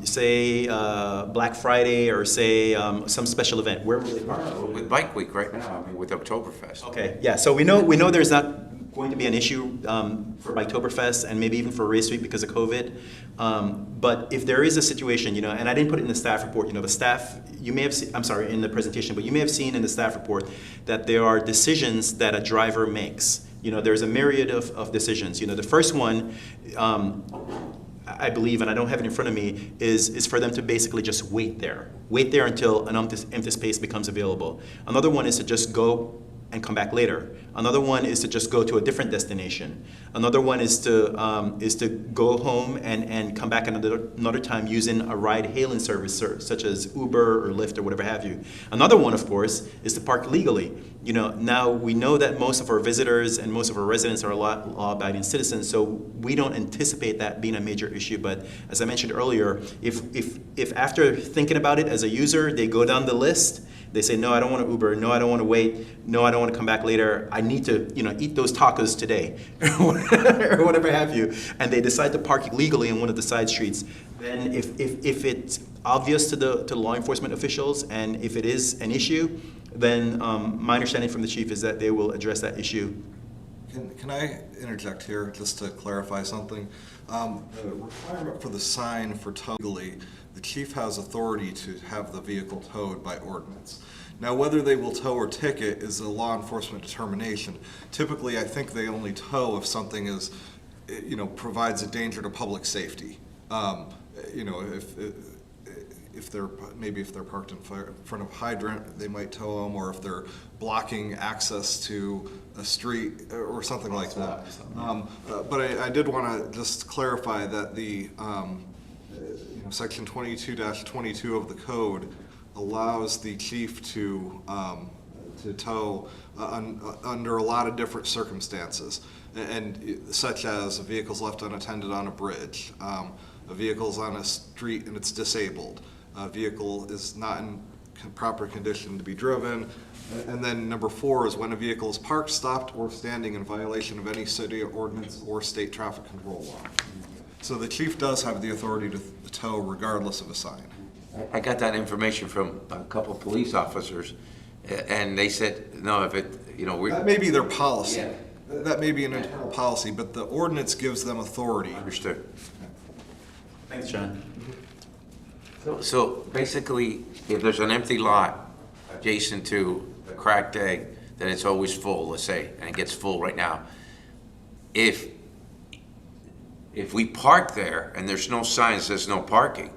Say Black Friday or say some special event, where will they park? With Bike Week right now, I mean, with Oktoberfest. Okay, yeah, so we know there's not going to be an issue for Biketoberfest and maybe even for Race Week because of COVID. But if there is a situation, you know, and I didn't put it in the staff report, you know, the staff, you may have seen, I'm sorry, in the presentation, but you may have seen in the staff report that there are decisions that a driver makes. You know, there's a myriad of decisions. You know, the first one, I believe, and I don't have it in front of me, is for them to basically just wait there. Wait there until an empty space becomes available. Another one is to just go and come back later. Another one is to just go to a different destination. Another one is to go home and come back another time using a ride-hailing service such as Uber or Lyft or whatever have you. Another one, of course, is to park legally. You know, now we know that most of our visitors and most of our residents are law-abiding citizens, so we don't anticipate that being a major issue. But as I mentioned earlier, if after thinking about it as a user, they go down the list, they say, no, I don't want to Uber, no, I don't want to wait, no, I don't want to come back later, I need to, you know, eat those tacos today, or whatever have you, and they decide to park legally in one of the side streets, then if it's obvious to law enforcement officials, and if it is an issue, then my understanding from the chief is that they will address that issue. Can I interject here just to clarify something? The requirement for the sign for tow legally, the chief has authority to have the vehicle towed by ordinance. Now, whether they will tow or ticket is a law enforcement determination. Typically, I think they only tow if something is, you know, provides a danger to public safety. You know, if they're parked in front of a hydrant, they might tow them, or if they're blocking access to a street or something like that. But I did want to just clarify that the you know, section 22-22 of the code allows the chief to tow under a lot of different circumstances, and such as a vehicle's left unattended on a bridge, a vehicle's on a street and it's disabled, a vehicle is not in proper condition to be driven, and then number 4 is when a vehicle is parked, stopped, or standing in violation of any city ordinance or state traffic control law. So the chief does have the authority to tow regardless of a sign. I got that information from a couple of police officers, and they said, no, if it, you know, That may be their policy. Yeah. That may be an internal policy, but the ordinance gives them authority. Understood. Thanks, John. So basically, if there's an empty lot adjacent to a cracked egg, then it's always full, let's say, and it gets full right now. If we park there and there's no signs, there's no parking,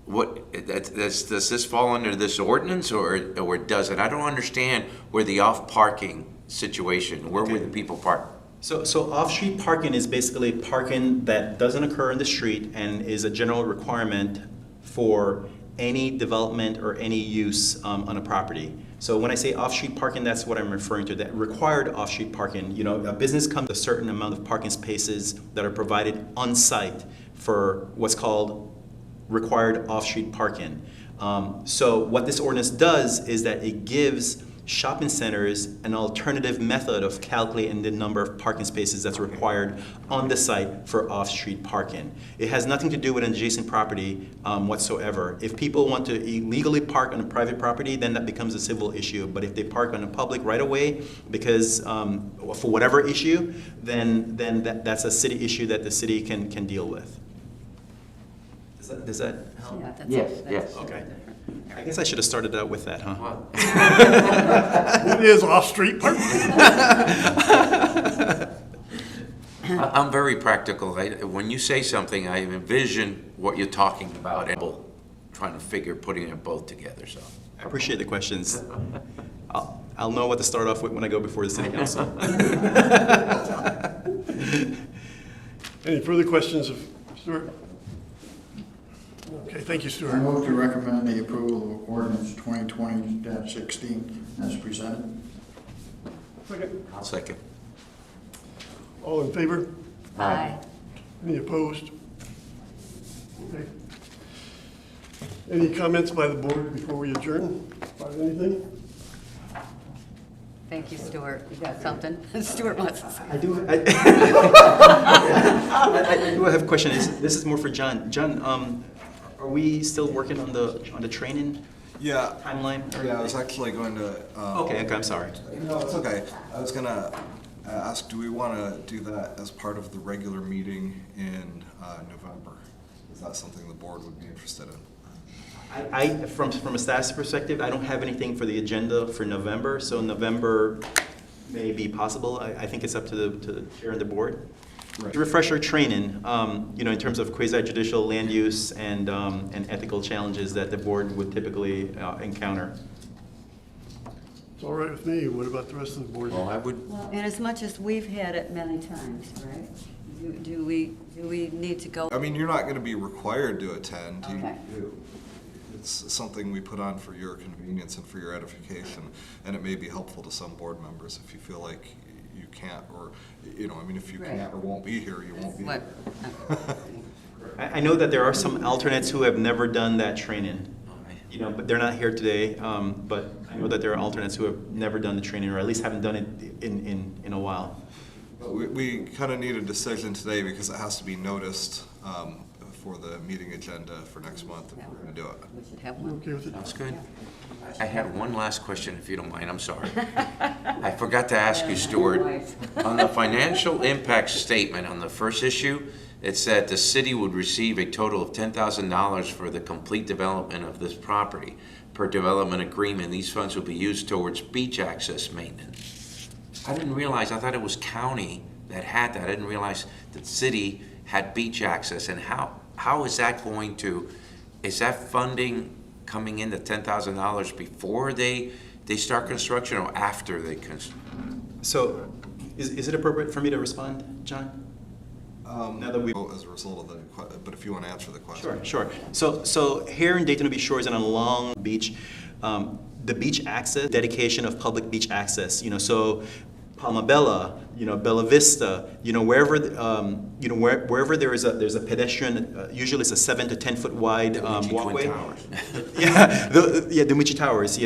does this fall under this ordinance or does it? I don't understand where the off-parking situation, where would the people park? So off-street parking is basically parking that doesn't occur in the street and is a general requirement for any development or any use on a property. So when I say off-street parking, that's what I'm referring to, that required off-street parking. You know, a business comes with a certain amount of parking spaces that are provided on site for what's called required off-street parking. So what this ordinance does is that it gives shopping centers an alternative method of calculating the number of parking spaces that's required on the site for off-street parking. It has nothing to do with an adjacent property whatsoever. If people want to illegally park on a private property, then that becomes a civil issue. But if they park on a public right-of-way because for whatever issue, then that's a city issue that the city can deal with. Does that help? Yeah, that's Yes, yes. Okay. I guess I should have started out with that, huh? Well, It is off-street parking. I'm very practical. When you say something, I envision what you're talking about and trying to figure putting them both together, so. I appreciate the questions. I'll know what to start off with when I go before the city council. Any further questions of Stuart? Okay, thank you, I Stuart. move to recommend the approval of ordinance 2020-16 as presented. Second. I'll second. All in favor? Aye. Any opposed? Okay. Any comments by the board before we adjourn about anything? Thank you, Stuart. You got something? Stuart wants to say. I do have a question. This is more for John. John, are we still working on the training Yeah, timeline? yeah, I was actually going to. Okay, I'm sorry. No, it's okay. I was gonna ask, do we want to do that as part of the regular meeting in November? Is that something the board would be interested in? From a status perspective, I don't have anything for the agenda for November, so November may be possible. I think it's up to the chair and the board. Right. To refresh our training, in terms of quasi-judicial land use and ethical challenges that the board would typically encounter. It's all right with me. What about the rest of the board? Well, I would, Well, and as much as we've had it many times, right? Do we need to go? I mean, you're not going to be required to attend. Okay. It's something we put on for your convenience and for your edification, and it may be helpful to some board members if you feel like you can't, or, I mean, if you Right. can't or won't be here, you won't be What? here. I know that there are some alternates who have never done that training, but they're not here today. But I know that there are alternates who have never done the training, or at least haven't done it in a while. But we kind of need a decision today because it has to be noticed for the meeting agenda for next month if we're going to do it. We should have one. Okay with it? that's good. I had one last question, if you don't mind, I'm sorry. I forgot to ask you, Stuart, on the financial impact statement on the first issue, it said the city would receive a total of $10,000 for the complete development of this property. Per development agreement, these funds will be used towards beach access maintenance. I didn't realize, I thought it was county that had that. I didn't realize that city had beach access. And how is that going to, is that funding coming in, the $10,000 before they start construction or after they So, is it appropriate for me to respond, John? Now that we As a result of but if you want to answer the question. Sure. So here in Daytona Beach Shores and on Long Beach, the beach access, dedication of public beach access, so Palma Bella, Bella Vista, wherever, wherever there's a pedestrian, usually it's a 7 to 10 foot wide walkway. The Michi Towers.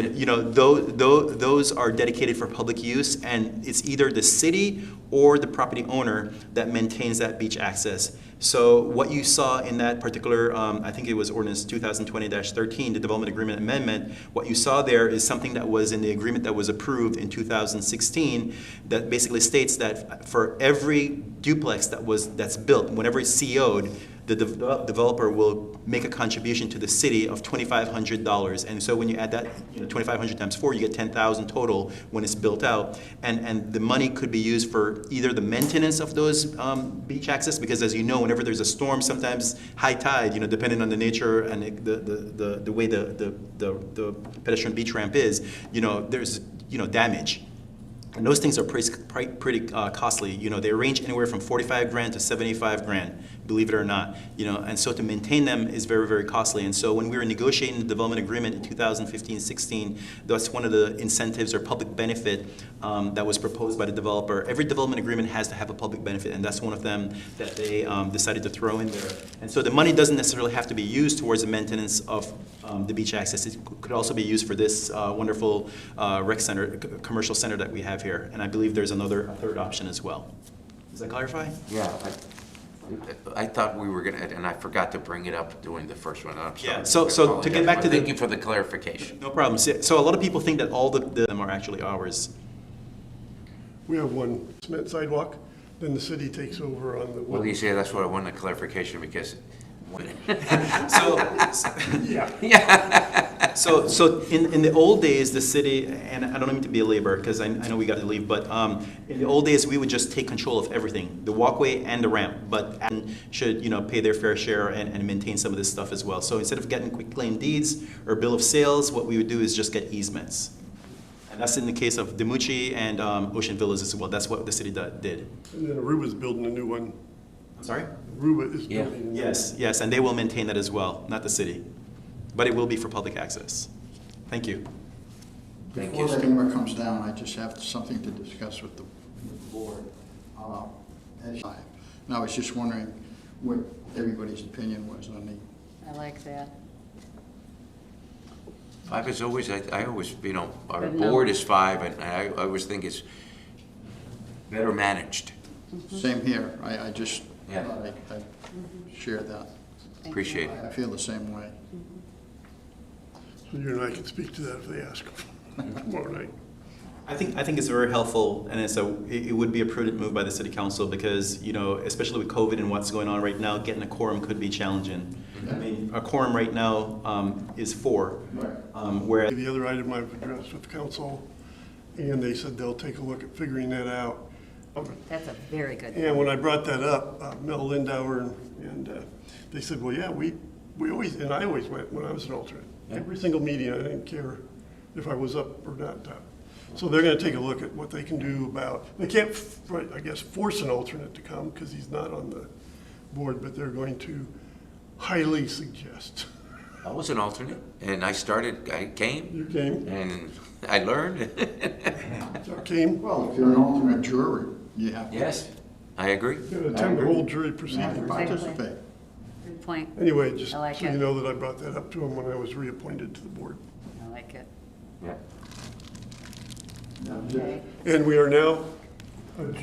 Those are dedicated for public use, and it's either the city or the property owner that maintains that beach access. So what you saw in that particular, I think it was ordinance 2020-13, the development agreement amendment, what you saw there is something that was in the agreement that was approved in 2016 that basically states that for every duplex that's built, whenever it's CO'd, the developer will make a contribution to the city of $2,500. And so when you add that, 2,500 times 4, you get 10,000 total when it's built out. And the money could be used for either the maintenance of those beach access, because as you know, whenever there's a storm, sometimes high tide, depending on the nature and the way the pedestrian beach ramp is, there's damage. And those things are pretty costly. They range anywhere from 45 grand to 75 grand, believe it or not. And so to maintain them is very, very costly. And so when we were negotiating the development agreement in 2015-16, that's one of the incentives or public benefit that was proposed by the developer. Every development agreement has to have a public benefit, and that's one of them that they decided to throw in there. And so the money doesn't necessarily have to be used towards the maintenance of the beach access. It could also be used for this wonderful rec center, commercial center that we have here. And I believe there's a third option as well. Does that clarify? Yeah, I thought we were gonna, and I forgot to bring it up during the first one. I'm sorry. Yeah, so to get back to Thank you for the clarification. No problem. So a lot of people think that all of them are actually ours. We have one cement sidewalk, then the city takes over on the. Well, you see, that's what I wanted clarification because. So Yeah. Yeah. So in the old days, the city, and I don't mean to be a laborer, because I know we got to leave, but in the old days, we would just take control of everything, the walkway and the ramp, but should, pay their fair share and maintain some of this stuff as well. So instead of getting quick claim deeds or bill of sales, what we would do is just get easements. And that's in the case of Demucci and Ocean Villas as well. That's what the city did. And then Aruba's building a new one. I'm sorry? Aruba is Yeah. building. a new Yes, and they will maintain that as well, not the city. But it will be for public access. Thank you. Thank Before you, that Steve. hammer comes down, I just have something to discuss with the board. And I was just wondering what everybody's opinion was on the, I like that. 5 is always, I always, our Good board number. is 5, and I always think it's better managed. same here. I just, Yeah. thought I'd share that. Thank Appreciate I feel the same way. So you and I can speak to that if they ask tomorrow night. I think it's very helpful, and it would be a prudent move by the city council because, especially with COVID and what's going on right now, getting a quorum could be challenging. I mean, a quorum right now is 4, whereas The other item I've addressed with council, and they said they'll take a look at figuring that out. That's a very good. And when I brought that up, Mel Lindauer and they said, well, yeah, we always, and I always went when I was an alternate. Every single meeting, I didn't care if I was up or not up. So they're gonna take a look at what they can do about, they can't, I guess, force an alternate to come because he's not on the board, but they're going to highly suggest. I was an alternate, and I came, You came, and I learned. so came, Well, if you're an alternate juror, you have to. Yes, I agree. you gotta attend the whole jury You have to proceeding. participate. Good point. Anyway, just I like so you it. know that I brought that up to him when I was reappointed to the board. I like it. Yeah. Okay. And we are now adjourned.